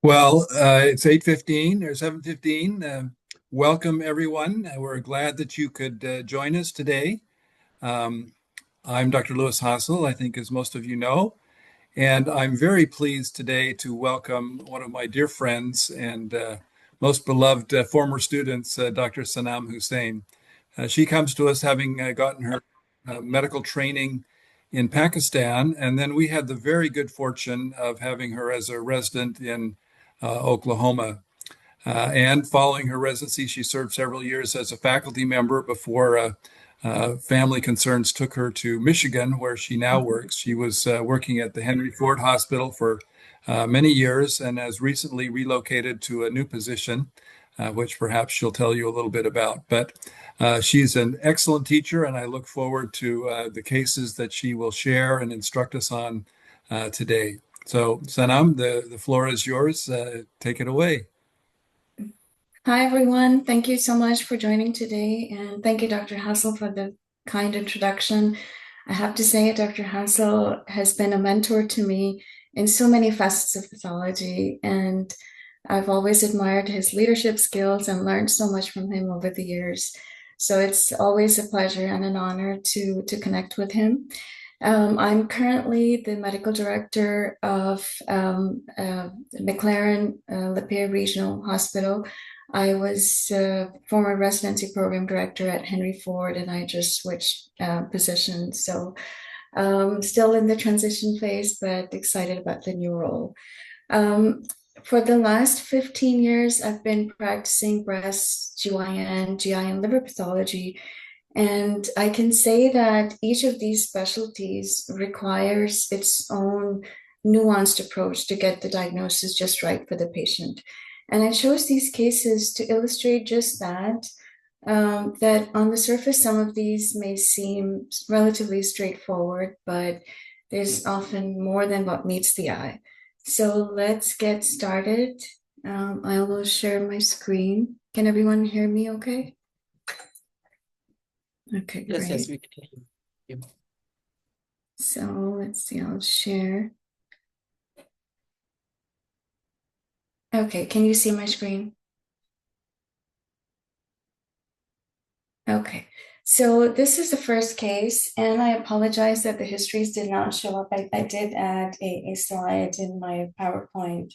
Well, it's 8:15 or 7:15. Welcome, everyone. We're glad that you could join us today. Um, I'm Dr. Lewis Hassel, I think, as most of you know, and I'm very pleased today to welcome one of my dear friends and most beloved former students, Dr. Sanam Husain. She comes to us having gotten her medical training in Pakistan, and then we had the very good fortune of having her as a resident in Oklahoma. And following her residency, she served several years as a faculty member before family concerns took her to Michigan, where she now works. She was working at the Henry Ford Hospital for many years and has recently relocated to a new position, which perhaps she'll tell you a little bit about. But she's an excellent teacher, and I look forward to the cases that she will share and instruct us on today. So, Sanam, the floor is yours. Take it away. Hi, everyone. Thank you so much for joining today. And thank you, Dr. Hassel, for the kind introduction. I have to say, Dr. Hassel has been a mentor to me in so many facets of pathology. And I've always admired his leadership skills and learned so much from him over the years. So it's always a pleasure and an honor to connect with him. I'm currently the medical director of McLaren Lapeer Regional Hospital. I was former residency program director at Henry Ford, and I just switched positions. So still in the transition phase, but excited about the new role. Um, for the last 15 years, I've been practicing breast, GYN liver pathology, and I can say that each of these specialties requires its own nuanced approach to get the diagnosis just right for the patient. And I chose these cases to illustrate just that, that on the surface, some of these may seem relatively straightforward, but there's often more than what meets the eye. So let's get started. I will share my screen. Can everyone hear me okay? Okay, Yes, great. we can hear you. So let's see, I'll share. Okay, can you see my screen? Okay, so this is the first case, and I apologize that the histories did not show up. I did add a slide in my PowerPoint.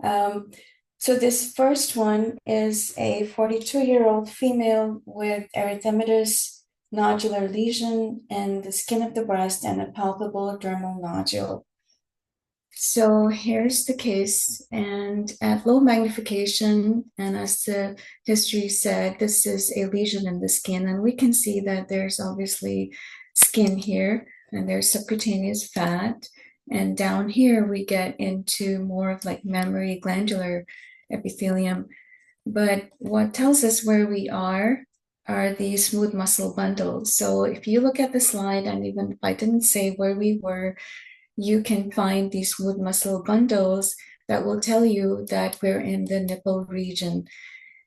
Um, so this first one is a 42-year-old female with erythematous nodular lesion in the skin of the breast and a palpable dermal nodule. So here's the case, and at low magnification, and as the history said, this is a lesion in the skin, and we can see that there's obviously skin here, and there's subcutaneous fat, and down here we get into more of like mammary glandular epithelium. But what tells us where we are these smooth muscle bundles. So if you look at the slide, and even if I didn't say where we were, you can find these smooth muscle bundles that will tell you that we're in the nipple region.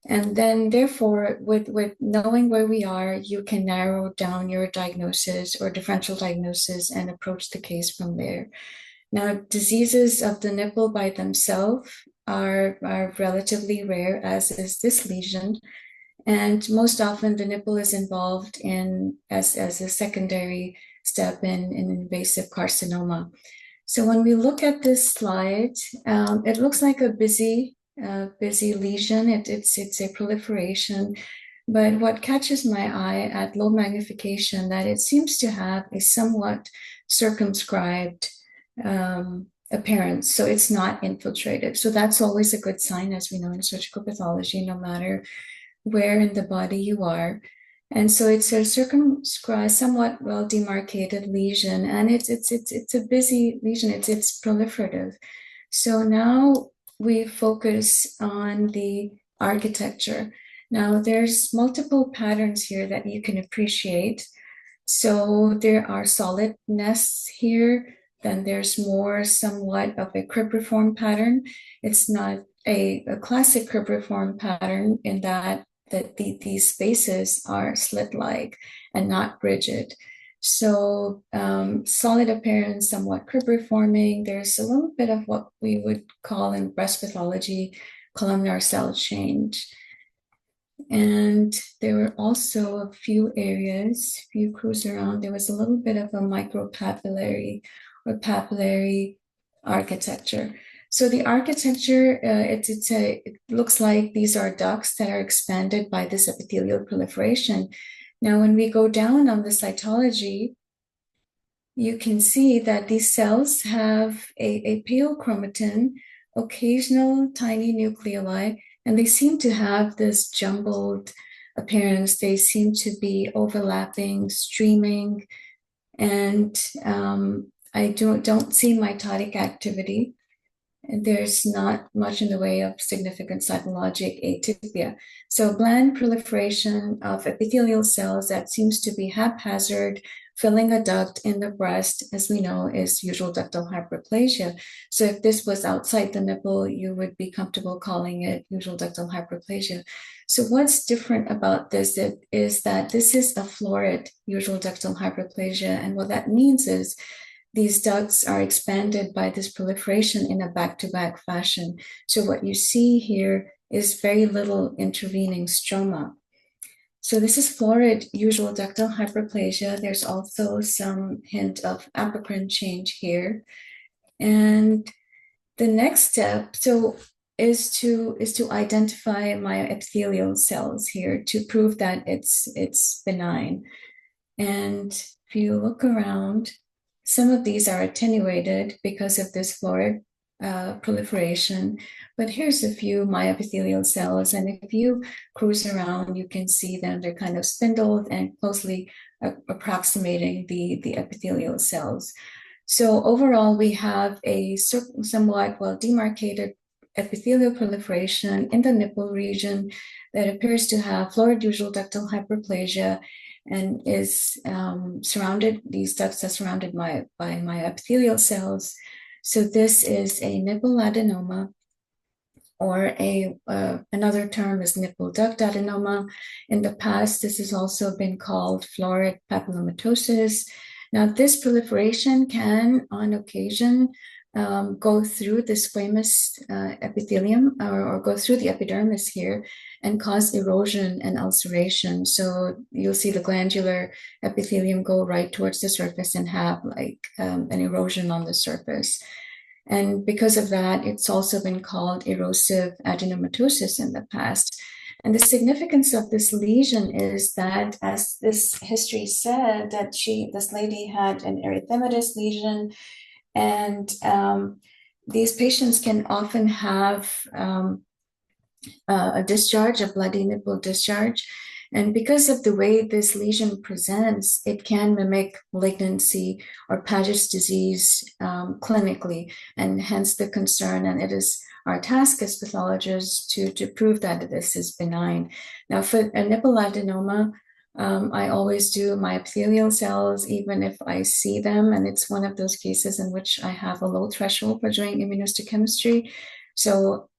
And then, therefore, with knowing where we are, you can narrow down your diagnosis or differential diagnosis and approach the case from there. Now, diseases of the nipple by themselves are relatively rare, as is this lesion. And most often, the nipple is involved in as a secondary step in invasive carcinoma. So when we look at this slide, it looks like a busy lesion. It's a proliferation, but what catches my eye at low magnification that it seems to have a somewhat circumscribed appearance. So it's not infiltrated. So that's always a good sign, as we know in surgical pathology, no matter where in the body you are. And so it's a circumscribed, somewhat well demarcated lesion, and it's a busy lesion. It's proliferative. So now we focus on the architecture. Now there's multiple patterns here that you can appreciate. So there are solid nests here. Then there's more somewhat of a cribriform pattern. It's not a classic cribriform pattern in that these spaces are slit-like and not rigid. So solid appearance, somewhat cribriforming. There's a little bit of what we would call in breast pathology columnar cell change. And there were also a few areas, if you cruise around, there was a little bit of a micropapillary or papillary architecture. So the architecture, it looks like these are ducts that are expanded by this epithelial proliferation. Now, when we go down on the cytology, you can see that these cells have a pale chromatin, occasional tiny nucleoli, and they seem to have this jumbled appearance. They seem to be overlapping, streaming, and I don't see mitotic activity. And there's not much in the way of significant cytologic atypia. So bland proliferation of epithelial cells that seems to be haphazard, filling a duct in the breast, as we know, is usual ductal hyperplasia. So if this was outside the nipple, you would be comfortable calling it usual ductal hyperplasia. So what's different about this is that this is a florid usual ductal hyperplasia. And what that means is these ducts are expanded by this proliferation in a back-to-back fashion. So what you see here is very little intervening stroma. So this is florid usual ductal hyperplasia. There's also some hint of apocrine change here. And the next step is to identify myoepithelial cells here to prove that it's benign. And if you look around, some of these are attenuated because of this florid proliferation. But here's a few myoepithelial cells. And if you cruise around, you can see them. They're kind of spindled and closely approximating the epithelial cells. So overall, we have a somewhat well demarcated epithelial proliferation in the nipple region that appears to have florid usual ductal hyperplasia and is surrounded, these ducts are surrounded by myoepithelial cells. So this is a nipple adenoma, or another term is nipple duct adenoma. In the past, this has also been called florid papillomatosis. Now, this proliferation can, on occasion, go through the squamous epithelium or go through the epidermis here and cause erosion and ulceration. So you'll see the glandular epithelium go right towards the surface and have like an erosion on the surface. And because of that, it's also been called erosive adenomatosis in the past. And the significance of this lesion is that, as this history said, that this lady had an erythematous lesion, and these patients can often have a discharge, a bloody nipple discharge. And because of the way this lesion presents, it can mimic malignancy or Paget's disease clinically, and hence the concern. And it is our task as pathologists to prove that this is benign. Now, for a nipple adenoma, I always do myoepithelial cells, even if I see them. And it's one of those cases in which I have a low threshold for doing immunohistochemistry. So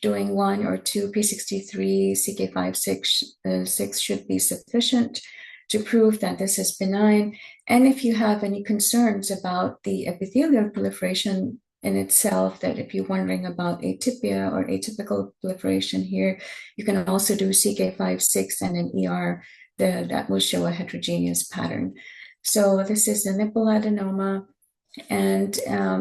doing 1 or 2 P63, CK5-6 should be sufficient to prove that this is benign. And if you have any concerns about the epithelial proliferation in itself, that if you're wondering about atypia or atypical proliferation here, you can also do CK5-6 and an ER that will show a heterogeneous pattern. So this is the nipple adenoma. And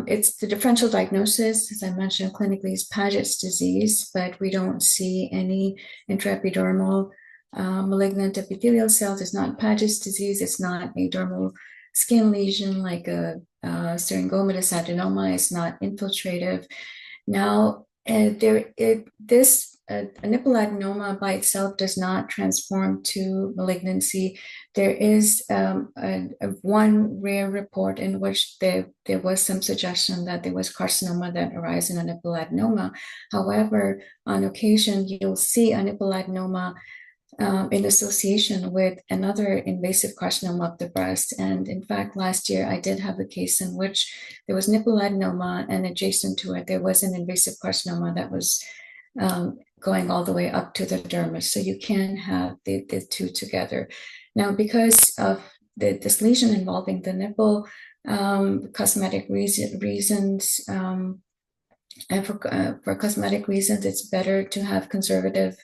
it's the differential diagnosis, as I mentioned, clinically is Paget's disease, but we don't see any intraepidermal malignant epithelial cells. It's not Paget's disease. It's not a dermal skin lesion like a syringomatous adenoma. It's not infiltrative. Now, a nipple adenoma by itself does not transform to malignancy. There is one rare report in which there was some suggestion that there was carcinoma that arises in a nipple adenoma. However, on occasion, you'll see a nipple adenoma in association with another invasive carcinoma of the breast. And in fact, last year I did have a case in which there was nipple adenoma, and adjacent to it, there was an invasive carcinoma that was going all the way up to the dermis. So you can have the two together. Now, because of this lesion involving the nipple, cosmetic reasons, and for cosmetic reasons, it's better to have conservative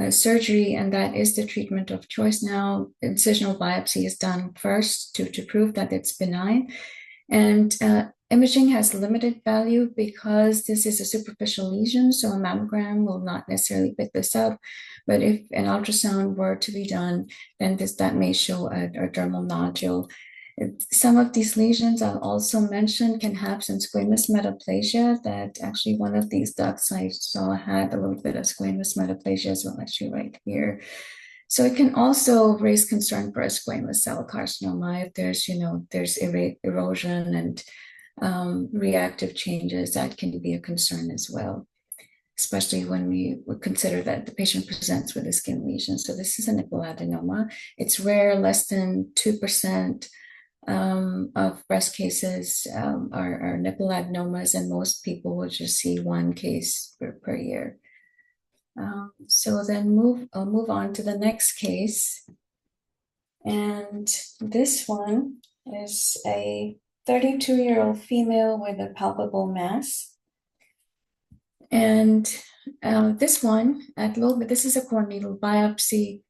surgery, and that is the treatment of choice now. Incisional biopsy is done first to prove that it's benign. And imaging has limited value because this is a superficial lesion, so a mammogram will not necessarily pick this up. But if an ultrasound were to be done, then that may show a dermal nodule. Some of these lesions I'll also mention can have some squamous metaplasia. That actually one of these ducts I saw had a little bit of squamous metaplasia as well, actually right here. So it can also raise concern for a squamous cell carcinoma if there's erosion and reactive changes. That can be a concern as well, especially when we would consider that the patient presents with a skin lesion. So this is a nipple adenoma. It's rare, less than 2% of breast cases are nipple adenomas, and most people will just see one case per year. So then I'll move on to the next case. And this one is a 32-year-old female with a palpable mass. And this one this is a core needle biopsy.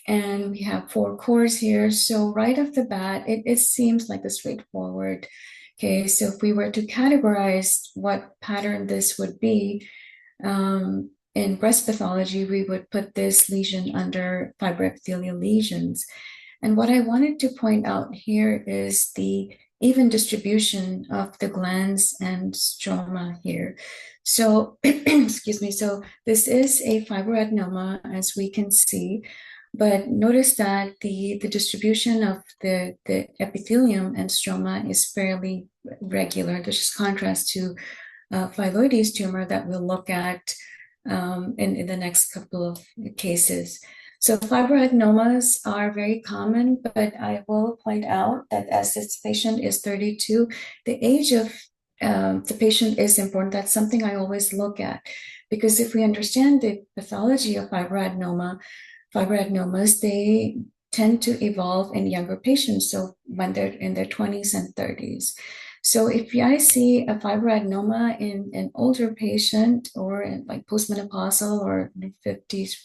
And we have 4 cores here. So right off the bat, it seems like a straightforward case. So if we were to categorize what pattern this would be in breast pathology, we would put this lesion under fibroepithelial lesions. And what I wanted to point out here is the even distribution of the glands and stroma here. So, excuse me, so this is a fibroadenoma, as we can see. But notice that the distribution of the epithelium and stroma is fairly regular. This is contrast to phylloides tumor that we'll look at in the next couple of cases. So fibroadenomas are very common, but I will point out that as this patient is 32, the age of the patient is important. That's something I always look at, because if we understand the pathology of fibroadenomas, they tend to evolve in younger patients, so when they're in their 20s and 30s. So if I see a fibroadenoma in an older patient or in like postmenopausal or 50s,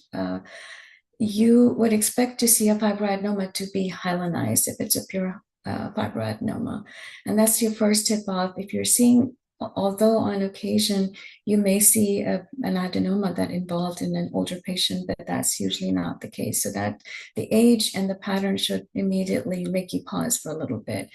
you would expect to see a fibroadenoma to be hyalinized if it's a pure fibroadenoma. And that's your first tip off. If you're seeing, although on occasion you may see an adenoma that involved in an older patient, but that's usually not the case. So that the age and the pattern should immediately make you pause for a little bit.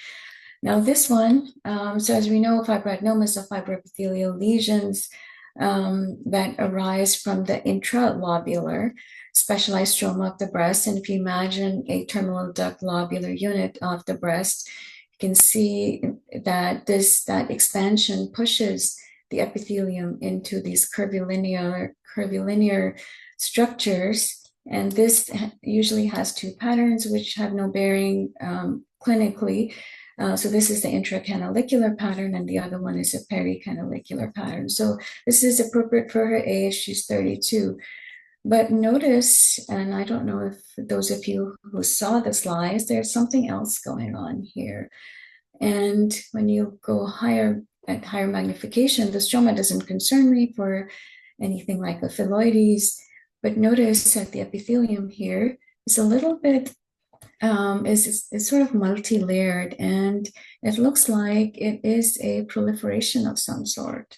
Now this one, so as we know, fibroadenomas are fibroepithelial lesions that arise from the intralobular specialized stroma of the breast. And if you imagine a terminal duct lobular unit of the breast, you can see that that expansion pushes the epithelium into these curvilinear structures. And this usually has 2 patterns which have no bearing clinically. So this is the intracanalicular pattern, and the other one is a pericanalicular pattern. So this is appropriate for her age. She's 32. But notice, and I don't know if those of you who saw the slides, there's something else going on here. And when you go at higher magnification, the stroma doesn't concern me for anything like a phylloides. But notice that the epithelium here is a little bit is sort of multi-layered, and it looks like it is a proliferation of some sort.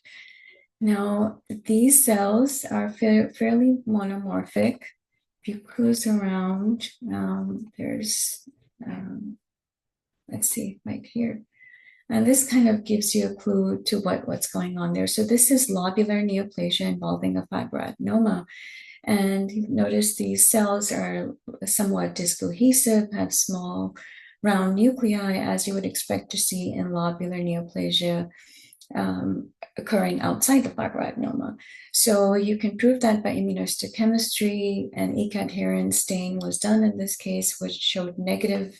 Now, these cells are fairly monomorphic. If you cruise around, there's, let's see, right here. And this kind of gives you a clue to what's going on there. So this is lobular neoplasia involving a fibroadenoma. And notice these cells are somewhat discohesive, have small round nuclei, as you would expect to see in lobular neoplasia occurring outside the fibroadenoma. So you can prove that by immunohistochemistry, and E-cadherin stain was done in this case, which showed negative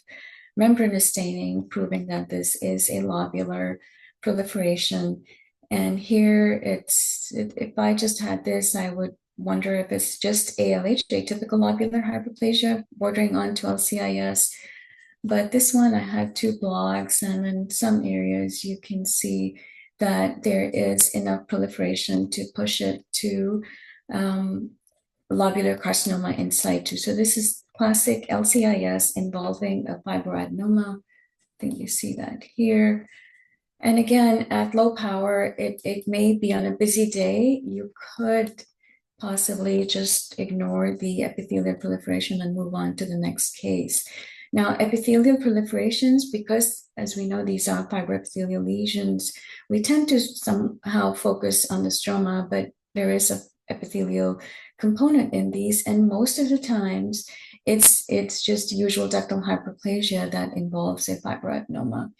membranous staining, proving that this is a lobular proliferation. And here if I just had this, I would wonder if it's just ALH, atypical lobular hyperplasia, bordering on to LCIS. but this one I had two blocks, and in some areas you can see that there is enough proliferation to push it to lobular carcinoma in situ. So this is classic LCIS involving a fibroadenoma. I think you see that here. And again, at low power, it may be on a busy day. You could possibly just ignore the epithelial proliferation and move on to the next case. Now, epithelial proliferations, because as we know, these are fibroepithelial lesions, we tend to somehow focus on the stroma, but there is a epithelial component in these, and most of the times it's just usual ductal hyperplasia that involves a fibroadenoma.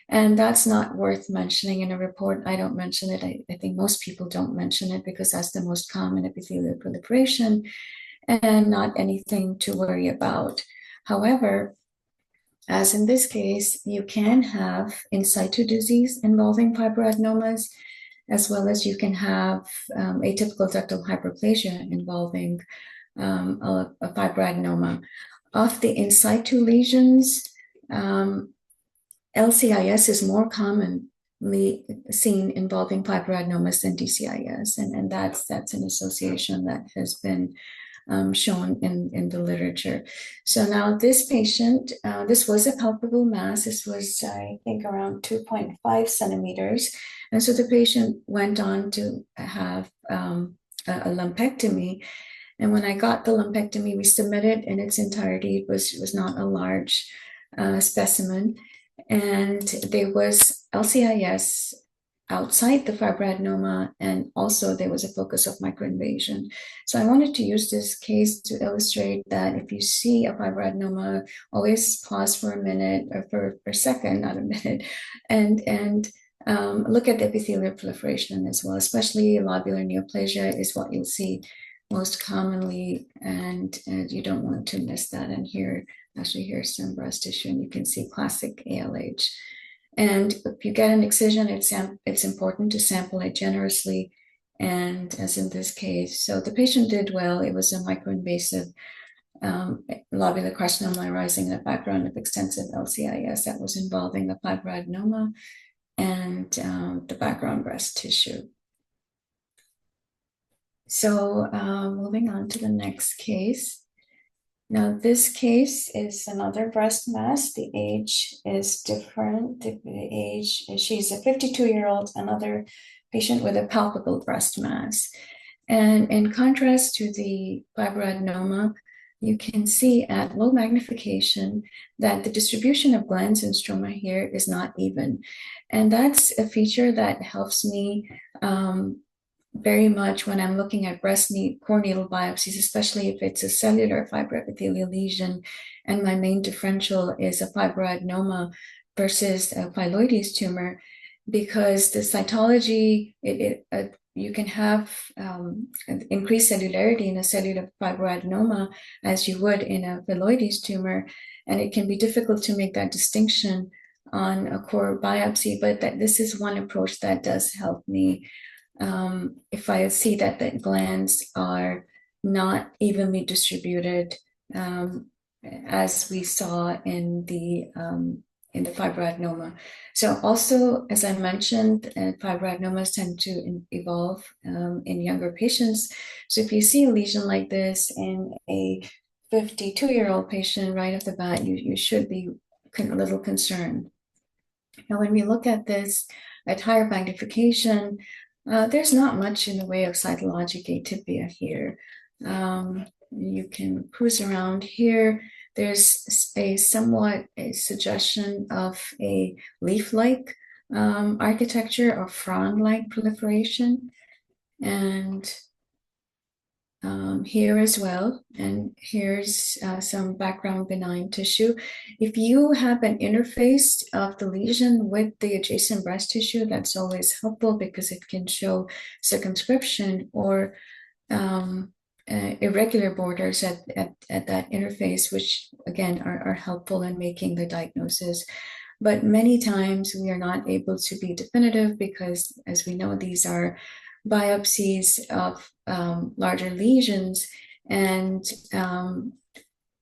And that's not worth mentioning in a report. I don't mention it. I think most people don't mention it because that's the most common epithelial proliferation and not anything to worry about. However, as in this case, you can have in situ disease involving fibroadenomas, as well as you can have atypical ductal hyperplasia involving a fibroadenoma. Of the in situ lesions, LCIS is more commonly seen involving fibroadenomas than DCIS, and that's an association that has been shown in the literature. So now this patient, this was a palpable mass. This was, I think, around 2.5 centimeters. And so the patient went on to have a lumpectomy. And when I got the lumpectomy, we submitted in its entirety. It was not a large specimen. And there was LCIS outside the fibroadenoma, and also there was a focus of microinvasion. So I wanted to use this case to illustrate that if you see a fibroadenoma, always pause for a minute or for a second, not a minute, and look at the epithelial proliferation as well, especially lobular neoplasia is what you'll see most commonly, and you don't want to miss that. And here, actually, here's some breast tissue, and you can see classic ALH. And if you get an excision, it's important to sample it generously, and as in this case. So the patient did well. It was a microinvasive lobular carcinoma arising in a background of extensive LCIS that was involving the fibroadenoma and the background breast tissue. So moving on to the next case. Now, this case is another breast mass. The age is different. The age, she's a 52-year-old, another patient with a palpable breast mass. And in contrast to the fibroadenoma, you can see at low magnification that the distribution of glands and stroma here is not even. And that's a feature that helps me very much when I'm looking at core needle biopsies, especially if it's a cellular fibroepithelial lesion and my main differential is a fibroadenoma versus a phylloides tumor, because the cytology, you can have increased cellularity in a cellular fibroadenoma as you would in a phylloides tumor, and it can be difficult to make that distinction on a core biopsy, but this is one approach that does help me. If I see that the glands are not evenly distributed, as we saw in the fibroadenoma. So also, as I mentioned, fibroadenomas tend to evolve in younger patients. So if you see a lesion like this in a 52-year-old patient right off the bat, you should be a little concerned. Now, when we look at this at higher magnification, there's not much in the way of cytologic atypia here. You can cruise around here. There's a suggestion of a leaf-like architecture or frond-like proliferation. And here as well. And here's some background benign tissue. If you have an interface of the lesion with the adjacent breast tissue, that's always helpful because it can show circumscription or irregular borders at that interface, which again are helpful in making the diagnosis. But many times we are not able to be definitive because, as we know, these are biopsies of larger lesions, and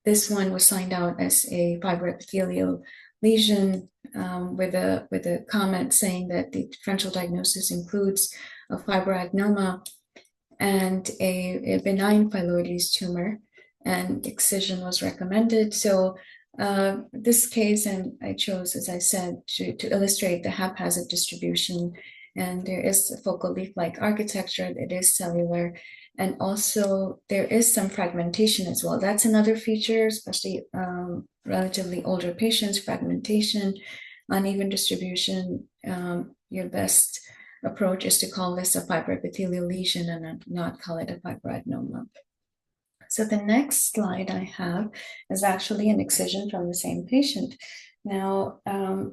This one was signed out as a fibroepithelial lesion with a comment saying that the differential diagnosis includes a fibroadenoma and a benign phyllodes tumor, and excision was recommended. So this case, and I chose, as I said, to illustrate the haphazard distribution. And there is a focal leaf-like architecture. It is cellular. And also there is some fragmentation as well. That's another feature, especially relatively older patients, fragmentation, uneven distribution. Your best approach is to call this a fibroepithelial lesion and not call it a fibroadenoma. So the next slide I have is actually an excision from the same patient. Now,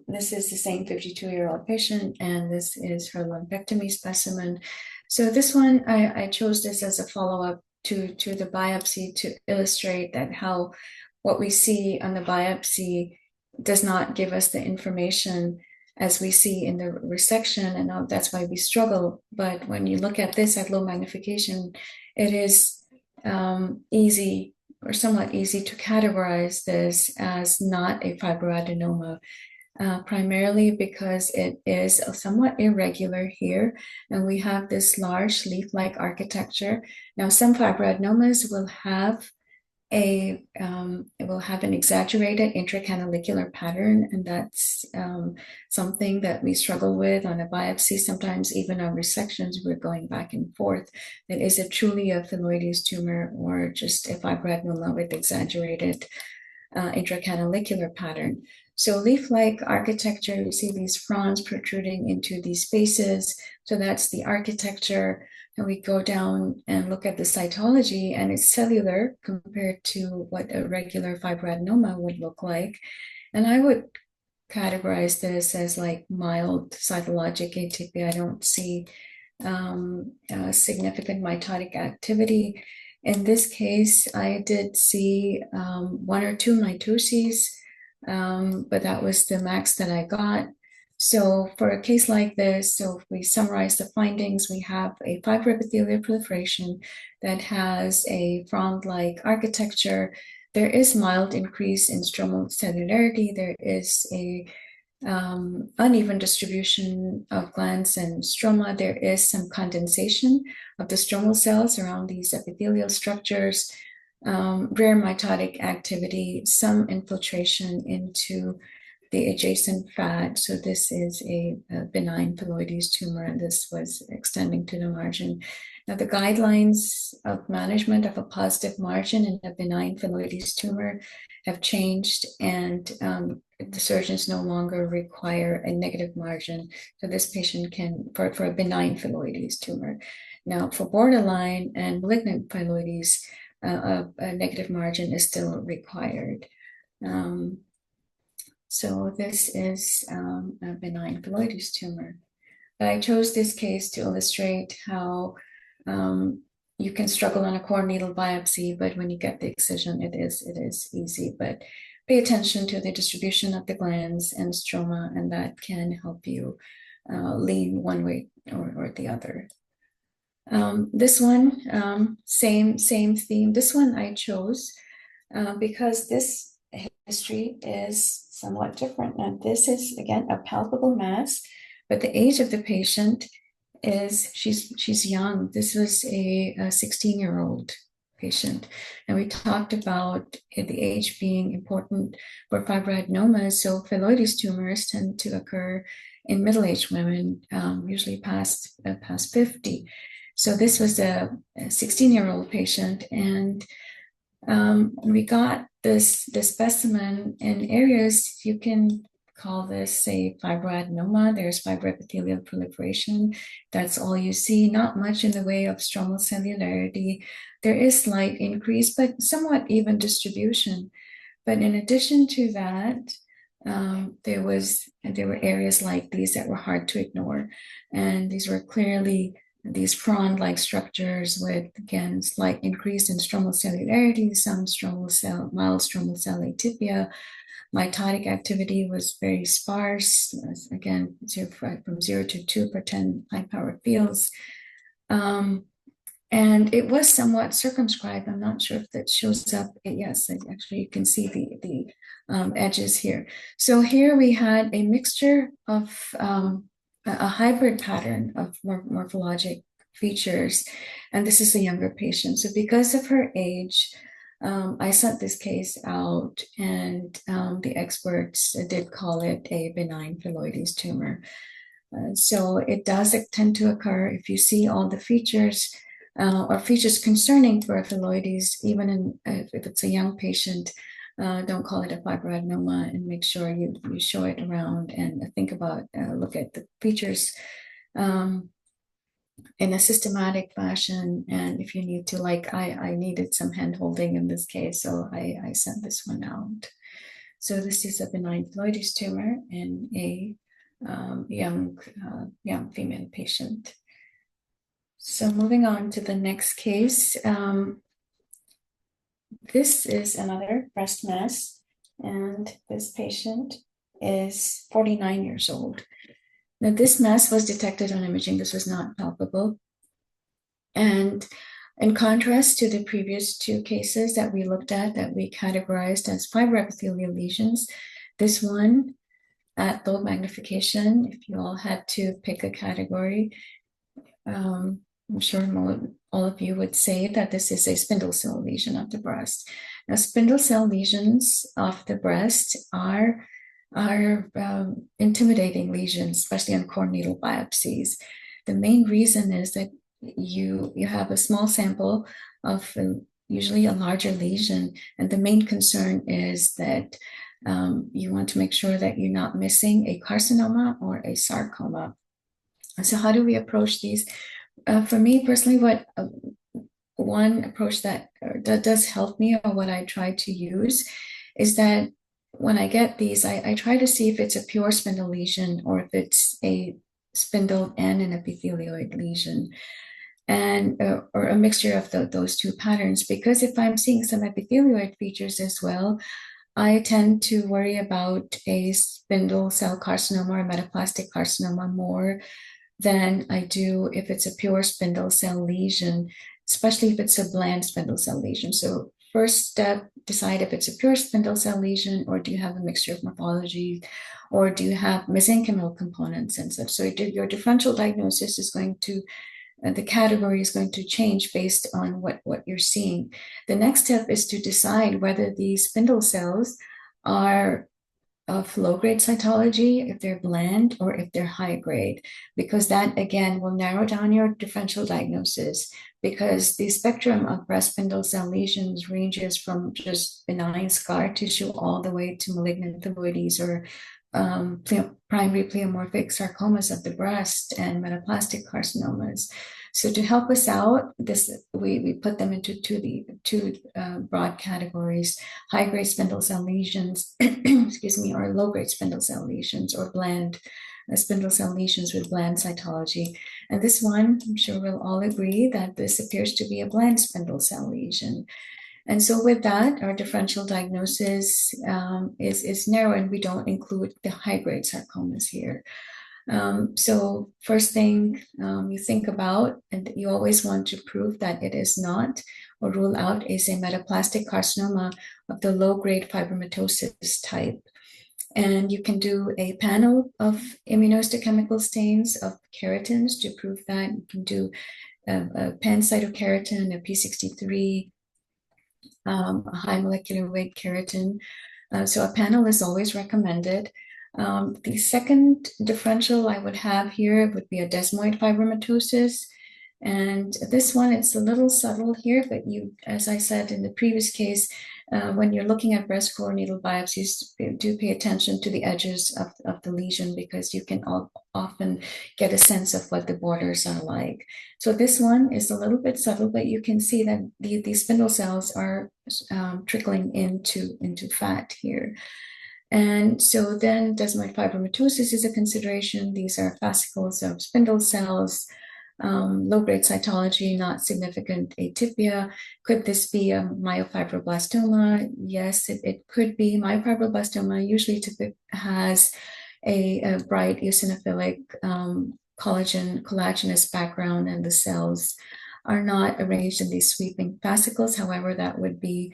this is the same 52-year-old patient, and this is her lumpectomy specimen. So this one, I chose this as a follow-up to the biopsy to illustrate that how what we see on the biopsy does not give us the information as we see in the resection, and that's why we struggle. But when you look at this at low magnification, it is easy or somewhat easy to categorize this as not a fibroadenoma, primarily because it is somewhat irregular here, and we have this large leaf-like architecture. Now, some fibroadenomas will have it will have an exaggerated intracanalicular pattern, and that's something that we struggle with on a biopsy. Sometimes even on resections, we're going back and forth. That is it truly a phyllodes tumor or just a fibroadenoma with exaggerated intracanalicular pattern? So leaf-like architecture, you see these fronds protruding into these spaces. So that's the architecture. And we go down and look at the cytology, and it's cellular compared to what a regular fibroadenoma would look like. And I would categorize this as like mild cytologic atypia. I don't see significant mitotic activity. In this case, I did see one or two mitoses, but that was the max that I got. So for a case like this, so if we summarize the findings, we have a fibroepithelial proliferation that has a frond-like architecture. There is mild increase in stromal cellularity. There is a uneven distribution of glands and stroma. There is some condensation of the stromal cells around these epithelial structures, rare mitotic activity, some infiltration into the adjacent fat. So this is a benign phyllodes tumor, and this was extending to the margin. Now, the guidelines of management of a positive margin in a benign phyllodes tumor have changed, and the surgeons no longer require a negative margin. So this patient can, for a benign phyllodes tumor. Now, for borderline and malignant phyllodes, a negative margin is still required. So this is a benign phyllodes tumor. But I chose this case to illustrate how you can struggle on a core needle biopsy, but when you get the excision, it is easy. But pay attention to the distribution of the glands and stroma, and that can help you lean one way or the other. This one, same theme. This one I chose because this history is somewhat different. Now, this is, again, a palpable mass, but the age of the patient is, she's young. This was a 16-year-old patient. And we talked about the age being important for fibroadenomas. So phyllodes tumors tend to occur in middle-aged women, usually past 50. So this was a 16-year-old patient, and we got this specimen in areas, you can call this a fibroadenoma. There's fibroepithelial proliferation. That's all you see. Not much in the way of stromal cellularity. There is slight increase, but somewhat even distribution. But in addition to that, there were areas like these that were hard to ignore, and these were clearly these frond-like structures with, again, slight increase in stromal cellularity, some mild stromal cell atypia. Mitotic activity was very sparse, again, from 0 to 2 per 10 high-powered fields. And it was somewhat circumscribed. I'm not sure if that shows up. Yes, actually, you can see the edges here. So here we had a mixture of a hybrid pattern of morphologic features, and this is a younger patient. So because of her age, I sent this case out, and the experts did call it a benign phylloides tumor. So it does tend to occur if you see all the features or features concerning phylloides, even if it's a young patient. Don't call it a fibroadenoma, and make sure you show it around and think about, look at the features in a systematic fashion. And if you need to, like I needed some hand holding in this case, so I sent this one out. So this is a benign phylloides tumor in a young female patient. So moving on to the next case. This is another breast mass, and this patient is 49 years old. Now, this mass was detected on imaging. This was not palpable. And in contrast to the previous two cases that we looked at that we categorized as fibroepithelial lesions, this one at low magnification, if you all had to pick a category, I'm sure all of you would say that this is a spindle cell lesion of the breast. Now, spindle cell lesions of the breast are intimidating lesions, especially on core needle biopsies. The main reason is that you have a small sample of usually a larger lesion, and the main concern is that you want to make sure that you're not missing a carcinoma or a sarcoma. So how do we approach these? For me personally, what one approach that does help me, or what I try to use, is that when I get these, I try to see if it's a pure spindle lesion or if it's a spindle and an epithelioid lesion, and or a mixture of those two patterns. Because if I'm seeing some epithelioid features as well, I tend to worry about a spindle cell carcinoma or metaplastic carcinoma more than I do if it's a pure spindle cell lesion, especially if it's a bland spindle cell lesion. So first step, decide if it's a pure spindle cell lesion, or do you have a mixture of morphology, or do you have mesenchymal components and such. So your differential diagnosis is going to, the category is going to change based on what you're seeing. The next step is to decide whether these spindle cells are of low-grade cytology, if they're bland, or if they're high-grade, because that, again, will narrow down your differential diagnosis, because the spectrum of breast spindle cell lesions ranges from just benign scar tissue all the way to malignant phylloides or primary pleomorphic sarcomas of the breast and metaplastic carcinomas. So to help us out, we put them into two broad categories: high-grade spindle cell lesions, excuse me, or low-grade spindle cell lesions, or bland spindle cell lesions with bland cytology. And this one, I'm sure we'll all agree that this appears to be a bland spindle cell lesion. And so with that, our differential diagnosis is narrow, and we don't include the high-grade sarcomas here. So first thing you think about, and you always want to prove that it is not, or rule out, is a metaplastic carcinoma of the low-grade fibromatosis type. And you can do a panel of immunohistochemical stains of keratins to prove that. You can do a pancytokeratin, a P63, a high molecular weight keratin. So a panel is always recommended. The second differential I would have here would be a desmoid fibromatosis. And this one, it's a little subtle here, but you, as I said in the previous case, when you're looking at breast core needle biopsies, do pay attention to the edges of the lesion, because you can often get a sense of what the borders are like. So this one is a little bit subtle, but you can see that these spindle cells are trickling into fat here. And so then desmoid fibromatosis is a consideration. These are fascicles of spindle cells, low-grade cytology, not significant atypia. Could this be a myofibroblastoma? Yes, it could be. Myofibroblastoma usually has a bright eosinophilic collagenous background, and the cells are not arranged in these sweeping fascicles. However, that would be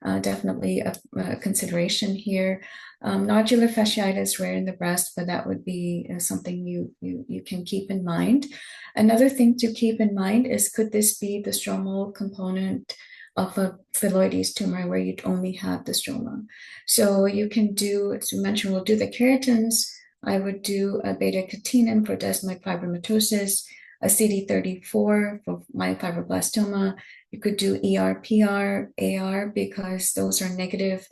definitely a consideration here. Nodular fasciitis is rare in the breast, but that would be something you can keep in mind. Another thing to keep in mind is, could this be the stromal component of a phylloides tumor where you'd only have the stroma? So you can do, as we mentioned, we'll do the keratins. I would do a beta-catenin for desmoid fibromatosis, a CD34 for myofibroblastoma. You could do ER/PR, AR, because those are negative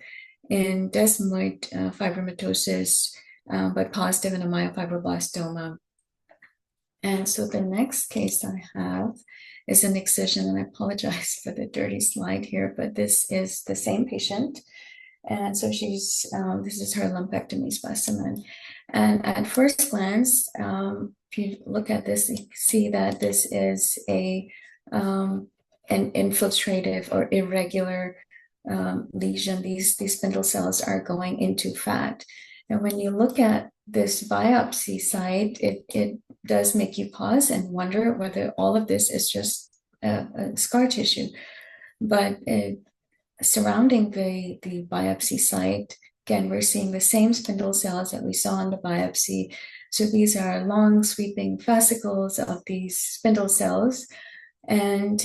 in desmoid fibromatosis, but positive in a myofibroblastoma. And so the next case I have is an excision, and I apologize for the dirty slide here, but this is the same patient. And so she's, this is her lumpectomy specimen. And at first glance, if you look at this, you can see that this is an infiltrative or irregular lesion. These spindle cells are going into fat. And when you look at this biopsy site, it does make you pause and wonder whether all of this is just scar tissue. But surrounding the biopsy site, again, we're seeing the same spindle cells that we saw in the biopsy. So these are long sweeping fascicles of these spindle cells. And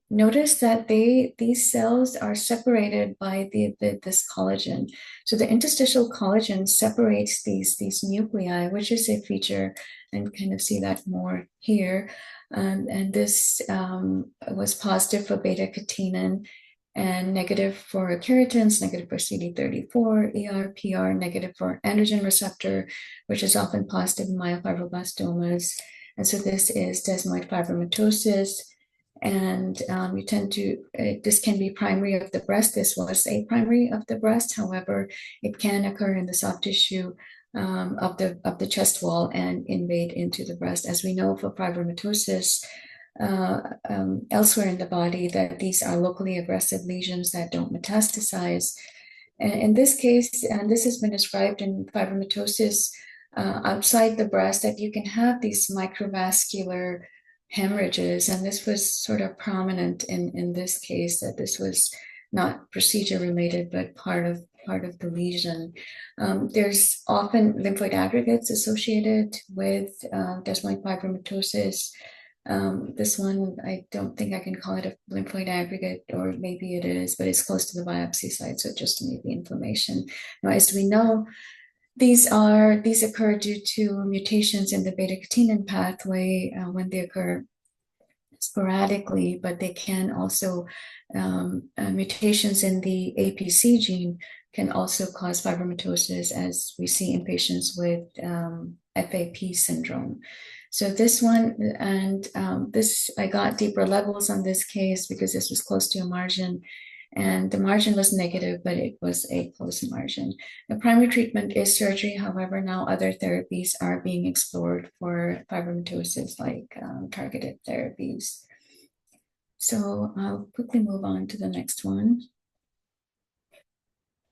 notice that these cells are separated by this collagen. So the interstitial collagen separates these nuclei, which is a feature, and kind of see that more here. And this was positive for beta-catenin and negative for keratins, negative for CD34, ER/PR, negative for androgen receptor, which is often positive in myofibroblastomas. And so this is desmoid fibromatosis. And you tend to, this can be primary of the breast. This was a primary of the breast. However, it can occur in the soft tissue of the chest wall and invade into the breast. As we know, for fibromatosis, elsewhere in the body, that these are locally aggressive lesions that don't metastasize. And in this case, and this has been described in fibromatosis outside the breast, that you can have these microvascular hemorrhages. And this was sort of prominent in this case, that this was not procedure related, but part of the lesion. There's often lymphoid aggregates associated with desmoid fibromatosis. This one, I don't think I can call it a lymphoid aggregate, or maybe it is, but it's close to the biopsy site, so just maybe inflammation. Now, as we know, these occur due to mutations in the beta-catenin pathway when they occur sporadically, but they can also, mutations in the APC gene can also cause fibromatosis, as we see in patients with FAP syndrome. So this one, and this, I got deeper levels on this case because this was close to a margin, and the margin was negative, but it was a close margin. The primary treatment is surgery. However, now other therapies are being explored for fibromatosis, like targeted therapies. So I'll quickly move on to the next one.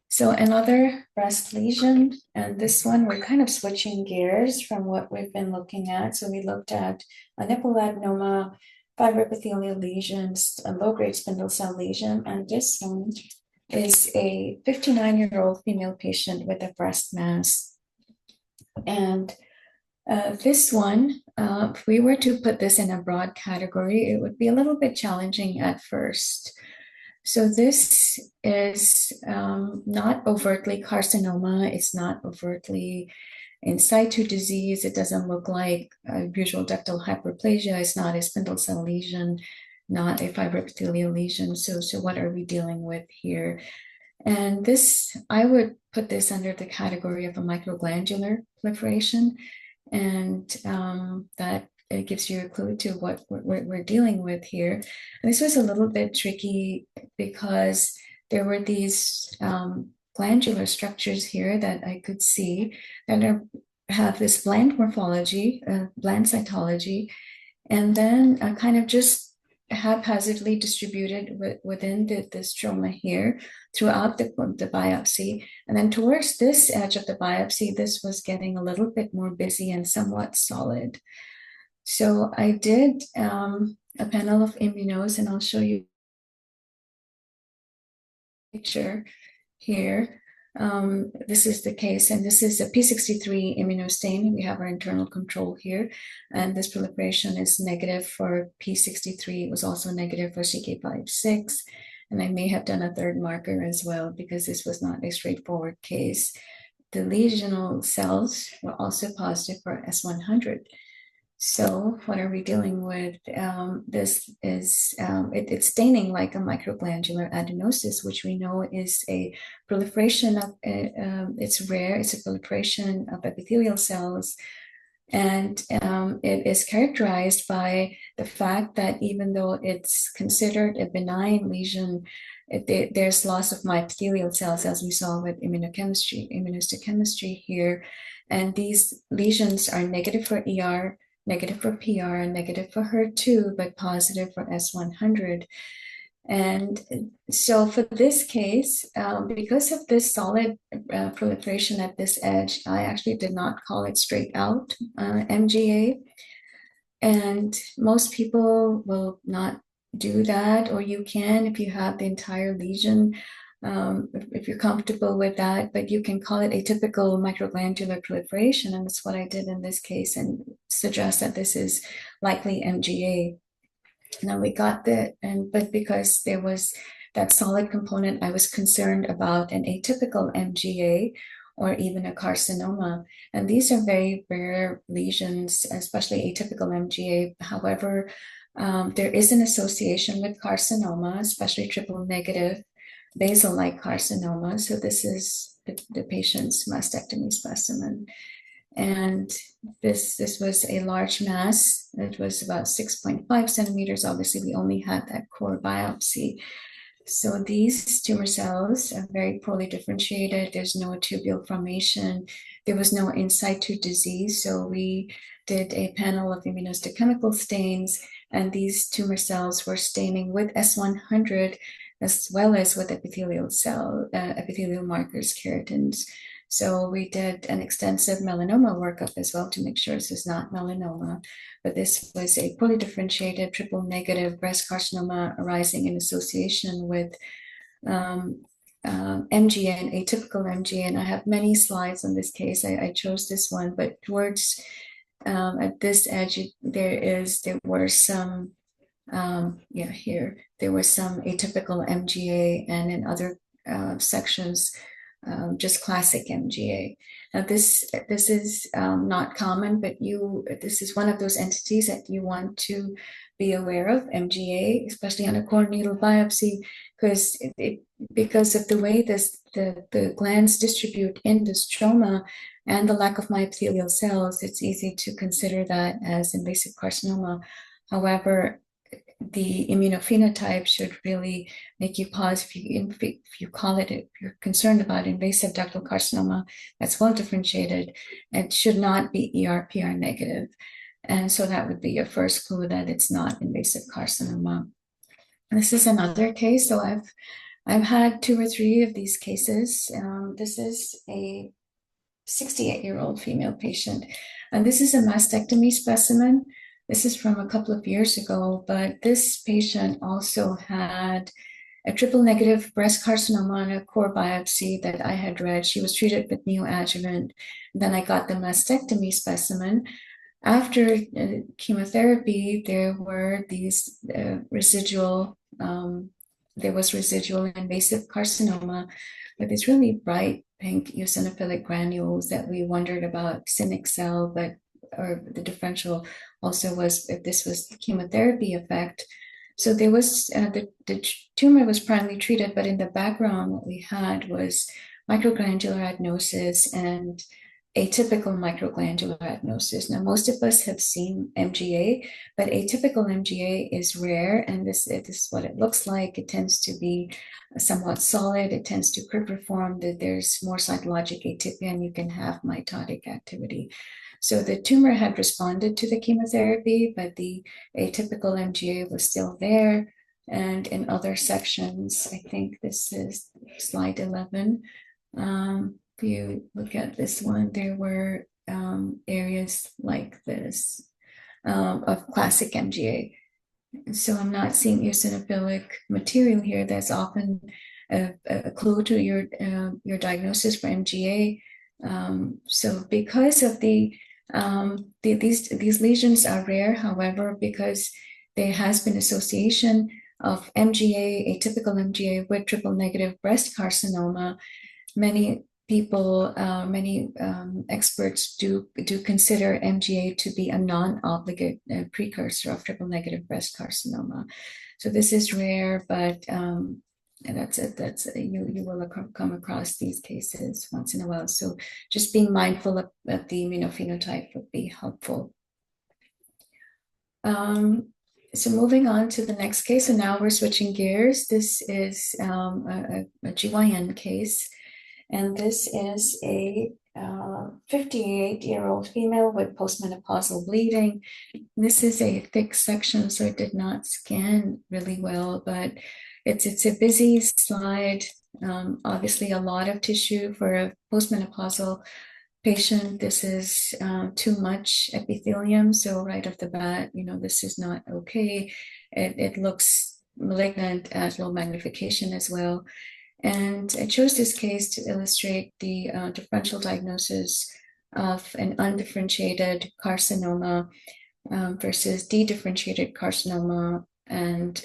So another breast lesion, and this one, we're kind of switching gears from what we've been looking at. So we looked at a nipple adenoma, fibroepithelial lesions, a low-grade spindle cell lesion, and this one is a 59-year-old female patient with a breast mass. And this one, if we were to put this in a broad category, it would be a little bit challenging at first. So this is not overtly carcinoma. It's not overtly in situ disease. It doesn't look like visual ductal hyperplasia. It's not a spindle cell lesion, not a fibroepithelial lesion. So what are we dealing with here? And this, I would put this under the category of a microglandular proliferation. And that it gives you a clue to what we're dealing with here. And this was a little bit tricky because there were these glandular structures here that I could see that have this bland morphology, bland cytology, and then kind of just haphazardly distributed within the stroma here throughout the biopsy. And then towards this edge of the biopsy, this was getting a little bit more busy and somewhat solid. So I did a panel of immunos, and I'll show you a picture here. This is the case, and this is a P63 immunostain. We have our internal control here, and this proliferation is negative for P63. It was also negative for CK56, and I may have done a third marker as well because this was not a straightforward case. The lesional cells were also positive for S100. So what are we dealing with? This is it's staining like a microglandular adenosis, which we know is a proliferation of. It's rare. It's a proliferation of epithelial cells, and it is characterized by the fact that even though it's considered a benign lesion, there's loss of myopithelial cells, as we saw with immunohistochemistry here, and these lesions are negative for ER, negative for PR, negative for HER2, but positive for S100. And so for this case, because of this solid proliferation at this edge, I actually did not call it straight out MGA. And most people will not do that, or you can if you have the entire lesion, if you're comfortable with that, but you can call it atypical microglandular proliferation, and that's what I did in this case and suggest that this is likely MGA. Now we got but because there was that solid component, I was concerned about an atypical MGA or even a carcinoma. And these are very rare lesions, especially atypical MGA. However, there is an association with carcinoma, especially triple negative basal-like carcinoma. So this is the patient's mastectomy specimen. And this was a large mass. It was about 6.5 centimeters. Obviously, we only had that core biopsy. So these tumor cells are very poorly differentiated. There's no tubule formation. There was no in situ disease. So we did a panel of immunohistochemical stains, and these tumor cells were staining with S100 as well as with epithelial markers, keratins. So we did an extensive melanoma workup as well to make sure this is not melanoma, but this was a poorly differentiated triple negative breast carcinoma arising in association with MGA and atypical MGA. And I have many slides on this case. I chose this one, but towards at this edge, there were some there was some atypical MGA, and in other sections, just classic MGA. Now this is not common, but this is one of those entities that you want to be aware of, MGA, especially on a core needle biopsy, because of the way the glands distribute in the stroma and the lack of myopithelial cells. It's easy to consider that as invasive carcinoma. However, the immunophenotype should really make you pause if you call it, if you're concerned about invasive ductal carcinoma that's well differentiated. It should not be ER/PR negative. And so that would be your first clue that it's not invasive carcinoma. This is another case. So I've had 2 or 3 of these cases. This is a 68-year-old female patient, and this is a mastectomy specimen. This is from a couple of years ago, but this patient also had a triple negative breast carcinoma on a core biopsy that I had read. She was treated with neoadjuvant. Then I got the mastectomy specimen. After chemotherapy, there were these residual invasive carcinoma with these really bright pink eosinophilic granules that we wondered about cynic cell, or the differential also was if this was the chemotherapy effect. So there was the tumor was primarily treated, but in the background, what we had was microglandular adenosis and atypical microglandular adenosis. Now, most of us have seen MGA, but atypical MGA is rare, and this is what it looks like. It tends to be somewhat solid. It tends to cribriform. That there's more cytologic atypia, and you can have mitotic activity. So the tumor had responded to the chemotherapy, but the atypical MGA was still there. And in other sections, I think this is slide 11. If you look at this one, there were areas like this of classic MGA. So I'm not seeing eosinophilic material here. That's often a clue to your diagnosis for MGA. So because of these lesions are rare, however, because there has been association of MGA, atypical MGA, with triple negative breast carcinoma, many people, many experts do consider MGA to be a non-obligate precursor of triple negative breast carcinoma. So this is rare, but that's it. You will come across these cases once in a while. So just being mindful of the immunophenotype would be helpful. So moving on to the next case. So now we're switching gears. This is a GYN case. And this is a 58-year-old female with postmenopausal bleeding. This is a thick section, so it did not scan really well, but it's a busy slide. Obviously, a lot of tissue for a postmenopausal patient. This is too much epithelium, so right off the bat, this is not okay. It looks malignant at low magnification as well. And I chose this case to illustrate the differential diagnosis of an undifferentiated carcinoma versus dedifferentiated carcinoma and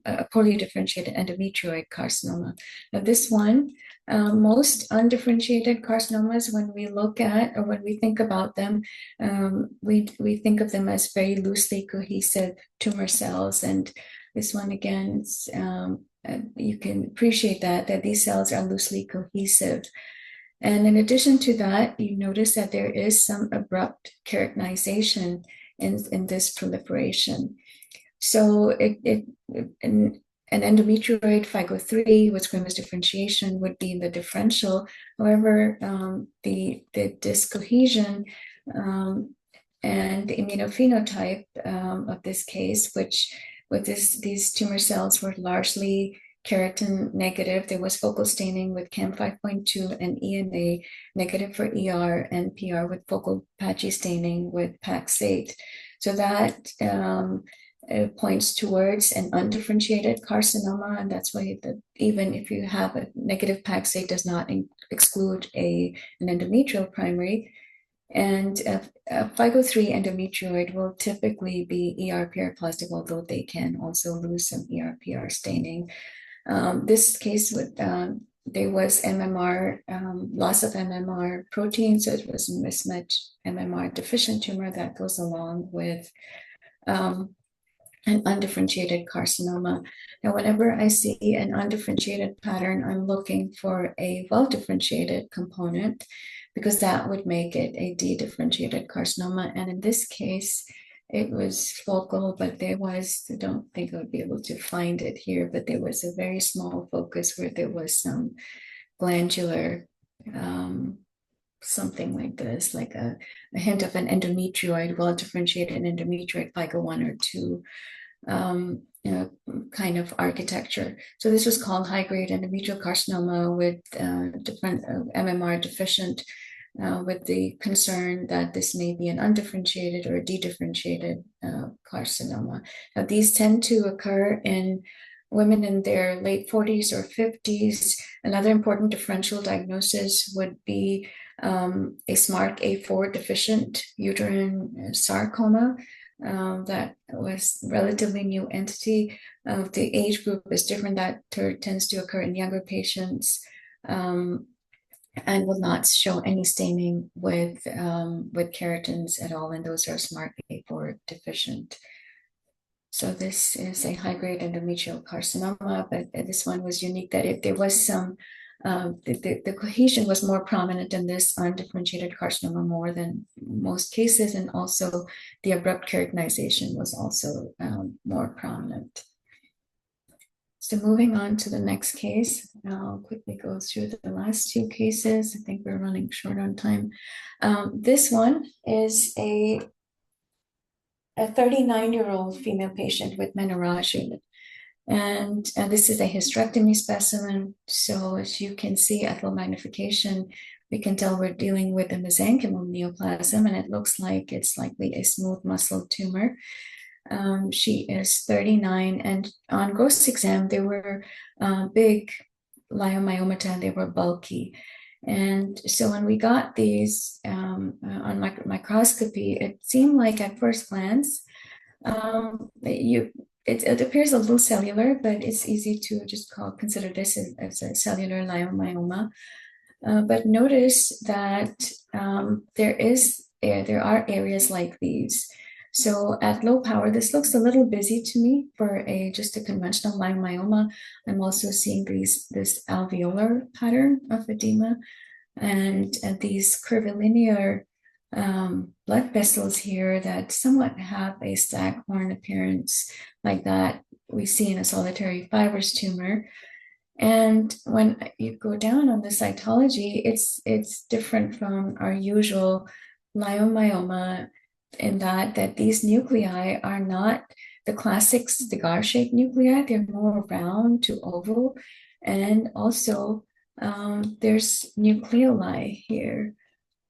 a poorly differentiated endometrioid carcinoma. Now, this one, most undifferentiated carcinomas, when we look at or when we think about them, we think of them as very loosely cohesive tumor cells. And this one, again, you can appreciate that these cells are loosely cohesive. And in addition to that, you notice that there is some abrupt keratinization in this proliferation. So an endometrioid Figo3 with squamous differentiation would be in the differential. However, the dyscohesion and the immunophenotype of this case, which with these tumor cells were largely keratin negative. There was focal staining with CAM 5.2 and ENA negative for ER, and PR with focal patchy staining with PAX8. So that points towards an undifferentiated carcinoma, and that's why even if you have a negative PAX8 does not exclude an endometrial primary. And a Figo3 endometrioid will typically be ER-PR positive, although they can also lose some ER-PR staining. This case, there was MMR, loss of MMR protein, so it was a mismatch MMR deficient tumor that goes along with an undifferentiated carcinoma. Now, whenever I see an undifferentiated pattern, I'm looking for a well-differentiated component, because that would make it a dedifferentiated carcinoma. And in this case, it was focal, but I don't think I would be able to find it here, but there was a very small focus where there was some glandular, something like this, like a hint of an endometrioid, well-differentiated endometrioid Figo1 or 2, kind of architecture. So this was called high-grade endometrial carcinoma with different MMR deficient, with the concern that this may be an undifferentiated or a dedifferentiated carcinoma. Now, these tend to occur in women in their late 40s or 50s. Another important differential diagnosis would be a SMARCA4 deficient uterine sarcoma. That was relatively new entity. The age group is different. That tends to occur in younger patients, and will not show any staining with keratins at all, and those are SMARCA4 deficient. So this is a high-grade endometrial carcinoma, but this one was unique that there was some, the cohesion was more prominent in this undifferentiated carcinoma more than most cases, and also the abrupt keratinization was also more prominent. So moving on to the next case, I'll quickly go through the last two cases. I think we're running short on time. This one is a 39-year-old female patient with menorrhagia. And this is a hysterectomy specimen. So as you can see at low magnification, we can tell we're dealing with a mesenchymal neoplasm, and it looks like it's likely a smooth muscle tumor. She is 39, and on gross exam, they were big leiomyomata, and they were bulky. And so when we got these on microscopy, it seemed like at first glance, it appears a little cellular, but it's easy to just consider this as a cellular leiomyoma. But notice that there are areas like these. So at low power, this looks a little busy to me for just a conventional leiomyoma. I'm also seeing this alveolar pattern of edema and these curvilinear blood vessels here that somewhat have a staghorn appearance, like that we see in a solitary fibrous tumor. And when you go down on the cytology, it's different from our usual leiomyoma in that these nuclei are not the classic cigar-shaped nuclei. They're more round to oval. And also there's nucleoli here.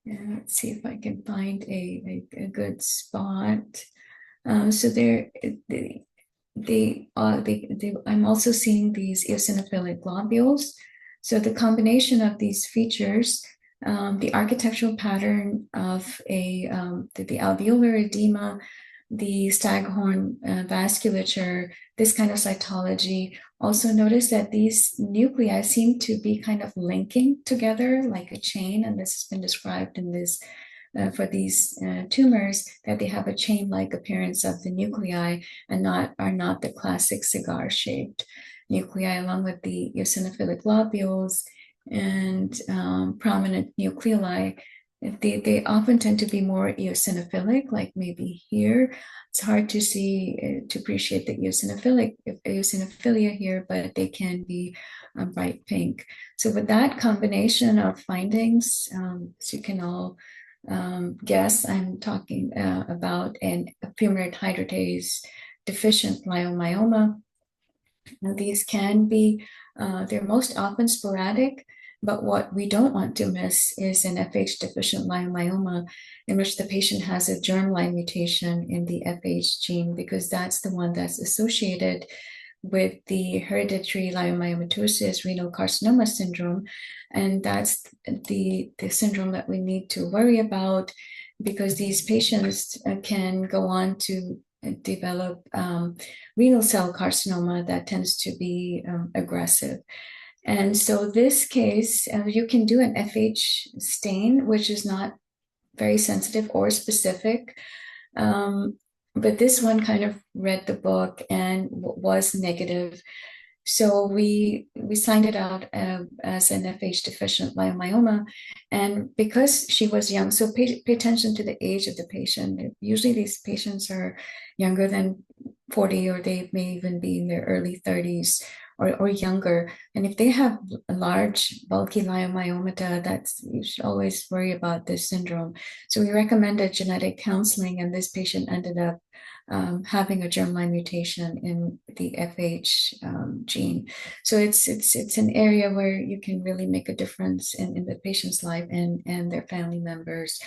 And let's see if I can find a good spot. So I'm also seeing these eosinophilic globules. So the combination of these features, the architectural pattern of the alveolar edema, the staghorn vasculature, this kind of cytology. Also notice that these nuclei seem to be kind of linking together like a chain, and this has been described in this for these tumors, that they have a chain-like appearance of the nuclei and are not the classic cigar-shaped nuclei, along with the eosinophilic globules and prominent nucleoli. They often tend to be more eosinophilic, like maybe here. It's hard to see, to appreciate the eosinophilia here, but they can be bright pink. So with that combination of findings, so you can all guess, I'm talking about a fumarate hydratase deficient leiomyoma. Now, these can be, they're most often sporadic, but what we don't want to miss is an FH deficient leiomyoma in which the patient has a germline mutation in the FH gene, because that's the one that's associated with the hereditary leiomyomatosis renal carcinoma syndrome. And that's the syndrome that we need to worry about, because these patients can go on to develop renal cell carcinoma that tends to be aggressive. And so this case, you can do an FH stain, which is not very sensitive or specific. But this one kind of read the book and was negative. So we signed it out as an FH deficient leiomyoma. And because she was young, so pay attention to the age of the patient. Usually these patients are younger than 40, or they may even be in their early 30s or younger. And if they have a large, bulky leiomyomata, you should always worry about this syndrome. So we recommended genetic counseling, and this patient ended up having a germline mutation in the FH gene. So it's an area where you can really make a difference in the patient's life and their family members.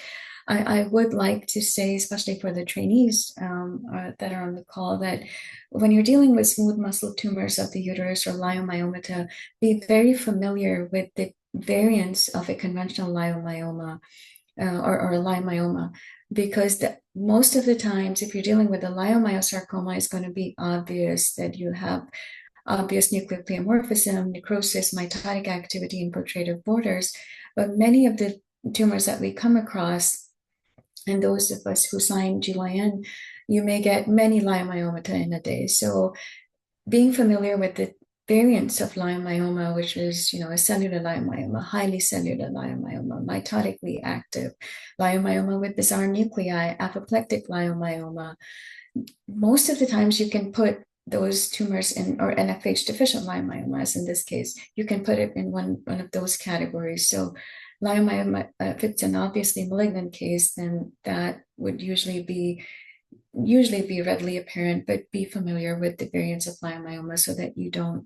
I would like to say, especially for the trainees that are on the call, that when you're dealing with smooth muscle tumors of the uterus or leiomyomata, be very familiar with the variants of a conventional leiomyoma or a leiomyoma, because most of the times, if you're dealing with a leiomyosarcoma, it's going to be obvious that you have obvious nuclear pleomorphism, necrosis, mitotic activity, infiltrative borders. But many of the tumors that we come across, and those of us Husain GYN, you may get many leiomyomata in a day. So being familiar with the variants of leiomyoma, which is, a cellular leiomyoma, highly cellular leiomyoma, mitotically active leiomyoma with bizarre nuclei, apoplectic leiomyoma. Most of the times you can put those tumors in, or NFH deficient leiomyomas in this case, you can put it in one of those categories. So leiomyoma, if it's an obviously malignant case, then that would usually be readily apparent, but be familiar with the variants of leiomyoma so that you don't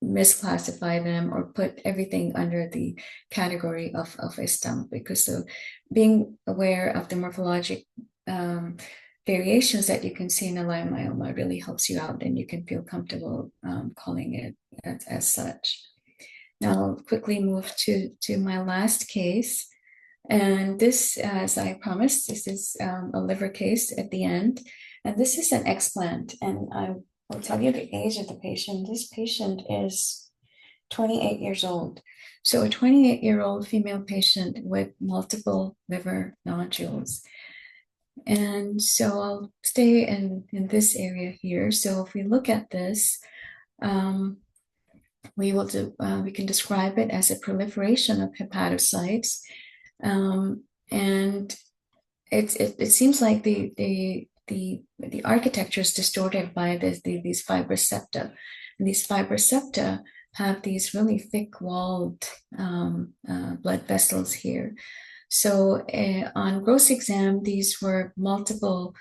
misclassify them or put everything under the category of a stump, because being aware of the morphologic variations that you can see in a leiomyoma really helps you out, and you can feel comfortable calling it as such. Now I'll quickly move to my last case. And this, as I promised, this is a liver case at the end. And this is an explant. And I will tell you the age of the patient. This patient is 28 years old. So a 28-year-old female patient with multiple liver nodules. And so I'll stay in this area here. So if we look at this, we can describe it as a proliferation of hepatocytes. And it seems like the architecture is distorted by these fibrocepta. And these fibrocepta have these really thick-walled blood vessels here. So on gross exam, these were multiple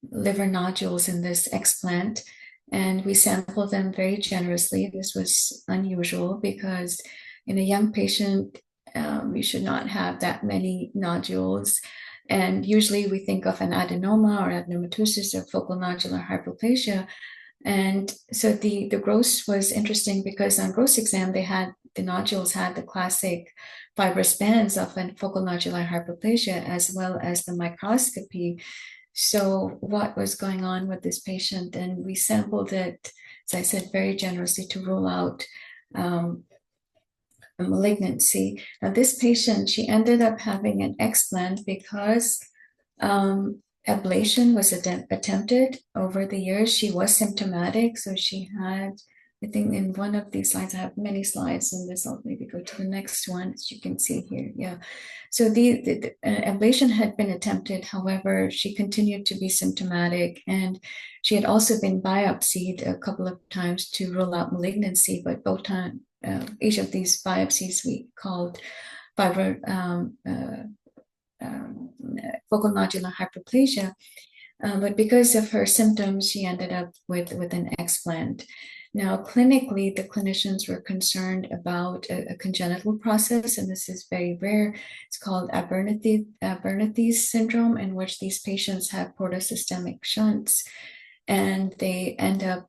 liver nodules in this explant, and we sampled them very generously. This was unusual because in a young patient, you should not have that many nodules. And usually we think of an adenoma or adenomatosis or focal nodular hyperplasia. And so the gross was interesting because on gross exam, the nodules had the classic fibrous bands of a focal nodular hyperplasia as well as the microscopy. So what was going on with this patient? And we sampled it, as I said, very generously to rule out a malignancy. Now this patient, she ended up having an explant because ablation was attempted over the years. She was symptomatic, so she had, I think in one of these slides, I have many slides in this. I'll maybe go to the next one, as you can see here. Yeah. So the ablation had been attempted. However, she continued to be symptomatic, and she had also been biopsied a couple of times to rule out malignancy, but both times, each of these biopsies we called focal nodular hyperplasia. But because of her symptoms, she ended up with an explant. Now, clinically, the clinicians were concerned about a congenital process, and this is very rare. It's called Abernethy's syndrome, in which these patients have portosystemic shunts, and they end up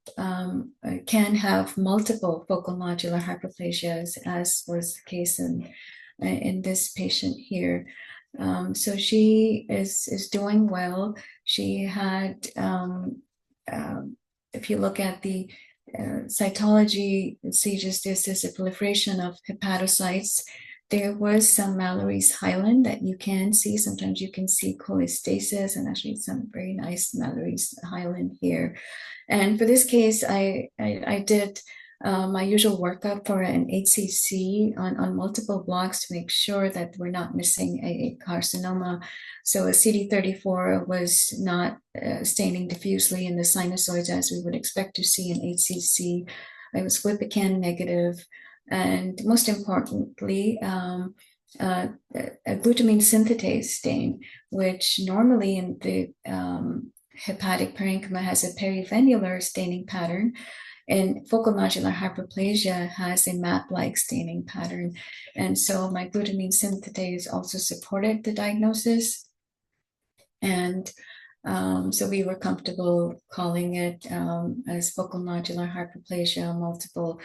can have multiple focal nodular hyperplasias, as was the case in this patient here. So she is doing well. She had, if you look at the cytology, see just this is a proliferation of hepatocytes. There was some Mallory's-Hyland that you can see. Sometimes you can see cholestasis, and actually some very nice Mallory's-Hyland here. And for this case, I did my usual workup for an HCC on multiple blocks to make sure that we're not missing a carcinoma. So a CD34 was not staining diffusely in the sinusoids as we would expect to see in HCC. It was Flipican negative. And most importantly, a glutamine synthetase stain, which normally in the hepatic parenchyma has a perivenular staining pattern, and focal nodular hyperplasia has a map-like staining pattern. And so my glutamine synthetase also supported the diagnosis. And so we were comfortable calling it as focal nodular hyperplasia, multiple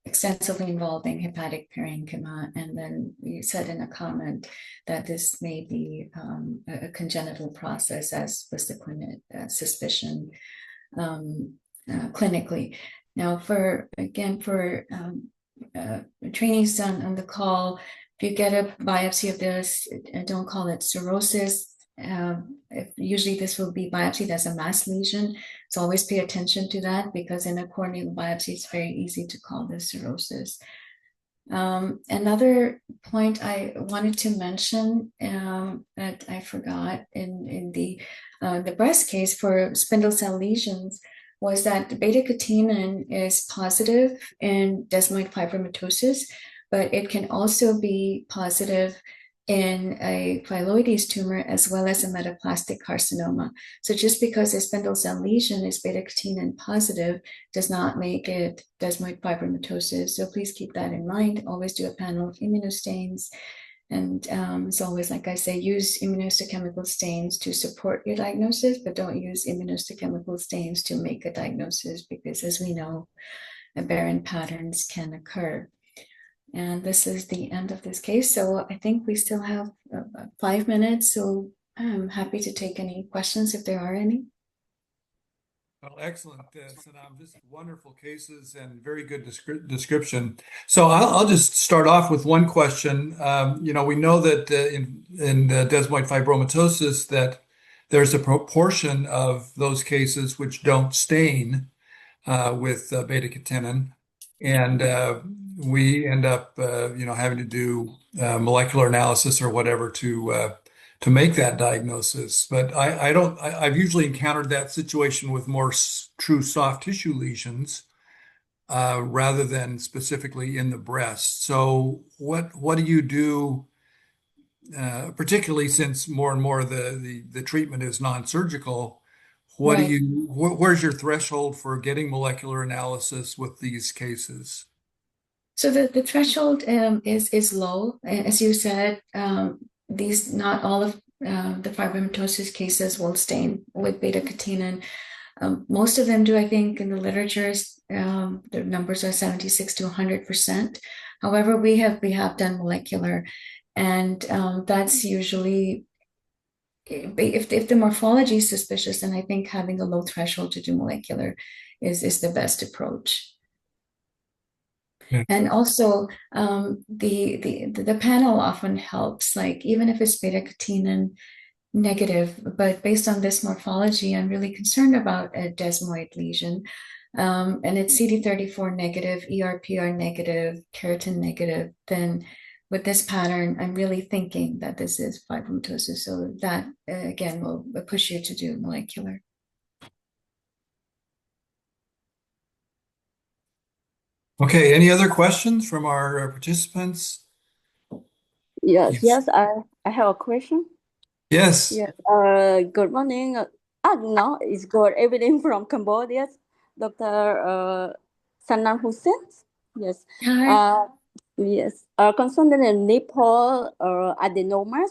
extensively involving hepatic parenchyma. And then we said in a comment that this may be a congenital process, as was the suspicion clinically. Now, for trainees on the call, if you get a biopsy of this, don't call it cirrhosis. Usually this will be biopsied as a mass lesion. So always pay attention to that, because in a corneal biopsy, it's very easy to call this cirrhosis. Another point I wanted to mention that I forgot in the breast case for spindle cell lesions was that beta-catenin is positive in desmoid fibromatosis, but it can also be positive in a phylloides tumor as well as a metaplastic carcinoma. So just because a spindle cell lesion is beta-catenin positive does not make it desmoid fibromatosis. So please keep that in mind. Always do a panel of immunostains. And it's always, like I say, use immunohistochemical stains to support your diagnosis, but don't use immunohistochemical stains to make a diagnosis, because as we know, aberrant patterns can occur. And this is the end of this case. So I think we still have 5 minutes. So I'm happy to take any questions if there are any. Well, excellent, Sanam. Just wonderful cases and very good description. So I'll just start off with one question. We know that in desmoid fibromatosis that there's a proportion of those cases which don't stain with beta-catenin, and we end up, having to do molecular analysis or whatever to make that diagnosis. But I've usually encountered that situation with more true soft tissue lesions rather than specifically in the breast. So what do you do, particularly since more and more the treatment is non-surgical? Right. Where's your threshold for getting molecular analysis with these cases? So the threshold is low. As you said, these not all of the fibromatosis cases will stain with beta-catenin. Most of them do, I think, in the literature. The numbers are 76 to 100%. However, we have done molecular, and that's usually if the morphology is suspicious, then I think having a low threshold to do molecular is the best approach. Yeah. And also, the panel often helps, like even if it's beta-catenin negative, but based on this morphology, I'm really concerned about a desmoid lesion. And it's CD34 negative, ERPR negative, keratin negative, then with this pattern, I'm really thinking that this is fibromatosis. So that, again, will push you to do molecular. Okay, any other questions from our participants? Yes, Yes. yes, I have a question. Yes. Yes, good morning. No, it's good evening from Cambodia, Dr. Sanam Hussain. Yes. Hi. Yes. Concerning the nipple adenomas,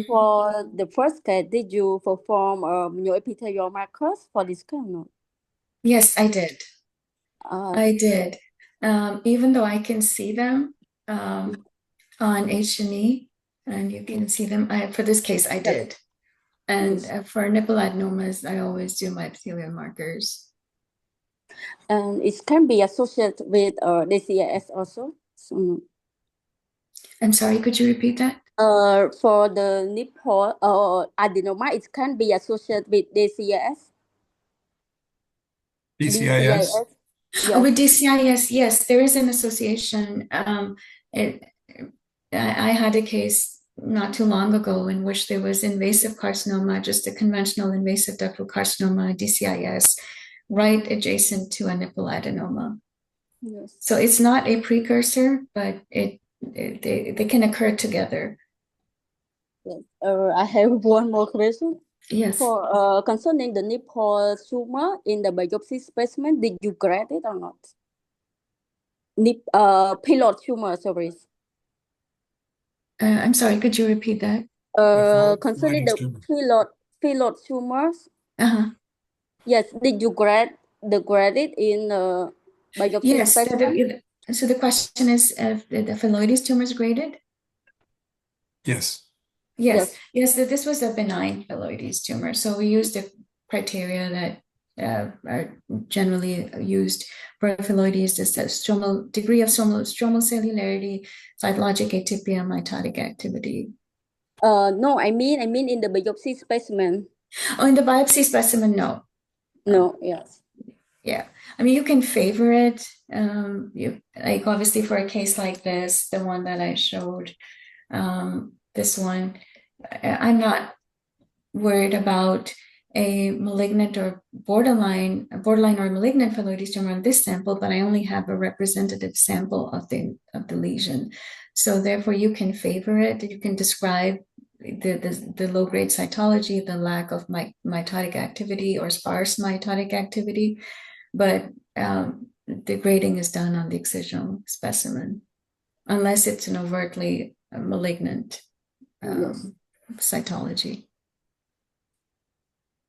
for the first case, did you perform neoepithelial markers for this kind? No? Yes, I did. Uh, I did. Even though I can see them on H&E, and you can see them, for this case, I yes. did. And Yes. for nipple adenomas, I always do my epithelial markers. And it can be associated with DCIS also. So, I'm sorry, could you repeat that? for the nipple adenoma, it can be associated with DCIS. DCIS? Oh, Yes. with DCIS, yes, there is an association. It, I had a case not too long ago in which there was invasive carcinoma, just a conventional invasive ductal carcinoma, DCIS, right adjacent to a nipple adenoma. Yes. So it's not a precursor, but they can occur together. Yes. I have one more question. Yes. For concerning the nipple tumor in the biopsy specimen, did you grade it or not? Pilot tumor, sorry. I'm sorry, could you repeat that? Concerning the pilot tumors, Uh-huh. yes, did you grade it in biopsy Yes. specimen? So the question is, if the phyllodes tumor is graded? Yes. Yes. This was a benign phyllodes tumor. So we used the criteria that are generally used for phyllodes: the degree of stromal cellularity, cytologic atypia, mitotic activity. No, I mean in the biopsy specimen. Oh, in the biopsy specimen, no. No, yes. Yeah. I mean, you can favor it. Like obviously for a case like this, the one that I showed, this one, I'm not worried about a malignant or borderline or malignant phyllodes tumor on this sample, but I only have a representative sample of the lesion. So therefore, you can favor it. You can describe the low grade cytology, the lack of mitotic activity or sparse mitotic activity, but the grading is done on the excisional specimen, unless it's an overtly malignant Yes. cytology.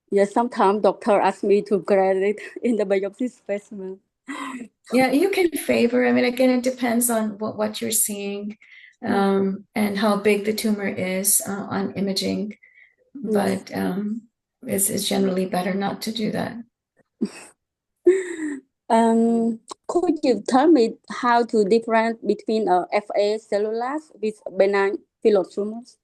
Yes, sometimes doctor ask me to grade it in the biopsy specimen. Yeah, you can favor. I mean, again, it depends on what you're seeing and how big the tumor is on imaging. Yes. But it's generally better not to do that. Could you tell me how to difference between FA cellulite with benign phyllotumors?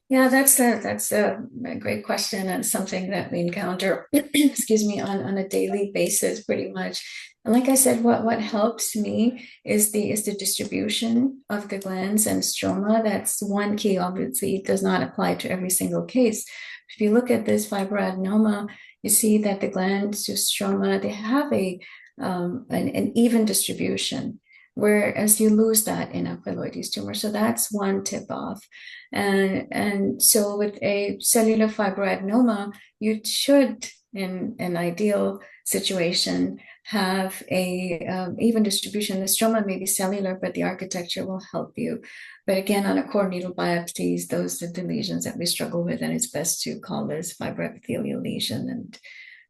Yeah, that's a great question and something that we encounter, excuse me, on a daily basis, pretty much. And like I said, what helps me is the distribution of the glands and stroma. That's one key. Obviously, it does not apply to every single case. If you look at this fibroadenoma, you see that the glands to stroma, they have an even distribution, whereas you lose that in a phylloides tumor. So that's one tip off. And so with a cellular fibroadenoma, you should, in an ideal situation, have a even distribution. The stroma may be cellular, but the architecture will help you. But again, on a core needle biopsies, those are the lesions that we struggle with, and it's best to call this fibroepithelial lesion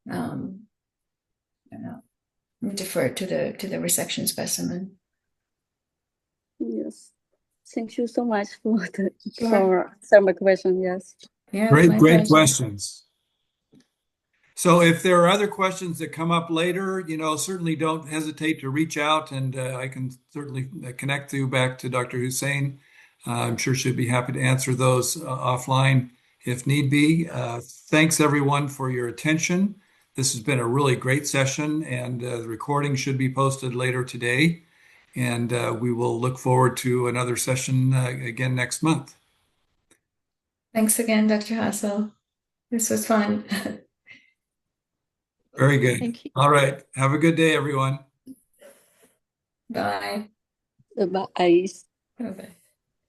and defer to the resection specimen. Yes. Thank you so much for Sure. for answering my question. Yes. Yeah, it was my Great pleasure. questions. So if there are other questions that come up later, certainly don't hesitate to reach out, and I can certainly connect you back to Dr. Husain. I'm sure she'd be happy to answer those offline if need be. Thanks everyone for your attention. This has been a really great session, and the recording should be posted later today. And we will look forward to another session again next month. Thanks again, Dr. Hassel. This was fun. Very good. Thank you. All right. Have a good day, everyone. Bye. Bye. Bye-bye.